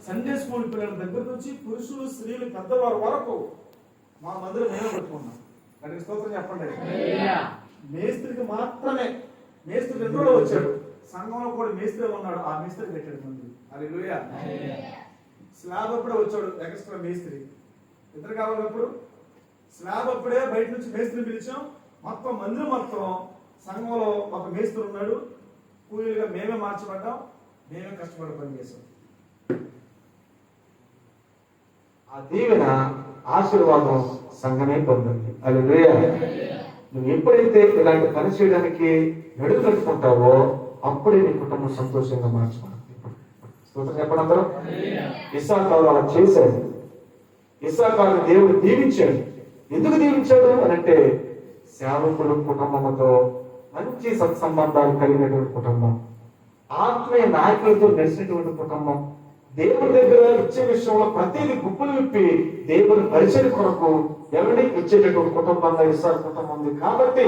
Sunday school పిల్లల దగ్గర నుంచి పురుషులు స్త్రీలు పెద్దవారు వరకు మా మందిరం నేనే పెట్టుకున్నాం. దానికి స్తోత్రం చెప్పండి. మేస్త్రికి మాత్రమే, మేస్త్రి 2 రోజులు వచ్చాడు, సంఘంలో కూడా మేస్త్రి ఉన్నాడు, ఆ మేస్త్రి పెట్టాడు మందిరం. హల్లెలూయా. స్లాబ్ అప్పుడే వచ్చాడు ఎక్స్ట్రా మేస్త్రి, ఇద్దరు కావాలప్పుడు స్లాబ్ అప్పుడే బయట నుంచి మేస్త్రిని పిలిచాం. మొత్తం మందిరం మొత్తం సంఘంలో ఒక మేస్త్రి ఉన్నాడు, కూలీలుగా మేమే మార్చబడ్డాం, మేమే కష్టపడి పనిచేసాం. ఆ దీవెన ఆశీర్వాదం సంఘమే పొందండి. హల్లెలూయా. నువ్వు ఎప్పుడైతే ఇలాంటి పని చేయడానికి నడుము కట్టుకుంటావో అప్పుడే నీ కుటుంబం సంతోషంగా మార్చుకోండి. స్తోత్రం చెప్పండి అందరూ. ఇస్సాకారు అలా చేశాడు. ఇస్సాకారుని దేవుడు దీవించాడు. ఎందుకు దీవించాడు అని అంటే సేవకుల కుటుంబంతో మంచి సత్సంబంధాలు కలిగినటువంటి కుటుంబం, ఆత్మీయ నాయకులతో నడిచినటువంటి కుటుంబం, దేవుని దగ్గర ఇచ్చే విషయంలో ప్రతిదీ గుప్పులు విప్పి దేవుని పరిచయం కొరకు ఎవరికి ఇచ్చేటటువంటి కుటుంబంగా ఇస్సాకు కుటుంబం ఉంది. కాబట్టి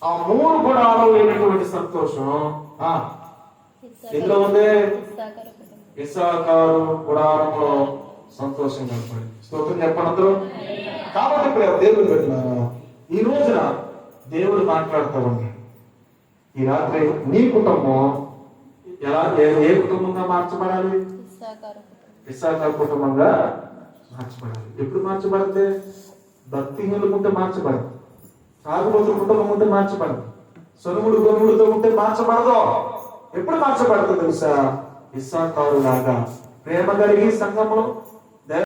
ఆ 3 గుణాలు లేనటువంటి సంతోషం ఇందులో ఉంది. ఇస్సాకారు గుడారంలో సంతోషం కనపడి. స్తోత్రం చెప్పండి అందరూ. కాబట్టి ఇప్పుడు దేవుడు పెట్టినారా, ఈ రోజున దేవుడు మాట్లాడుతూ ఉన్నాడు. ఈ రాత్రి నీ కుటుంబం ఎలా, ఏ కుటుంబంగా మార్చబడాలి? ఇస్సాకారు కుటుంబంగా మార్చబడాలి. ఎప్పుడు మార్చబడితే భక్తిహీనులు ఉంటే మార్చబడదు, సాగుబోతుల కుటుంబం ఉంటే మార్చబడదు, సొనుముడు గొనుములతో ఉంటే మార్చబడదు. ఎప్పుడు మార్చబడుతుంది తెలుసా? ఇస్సాకారు లాగా ప్రేమ కలిగి సంఘంలో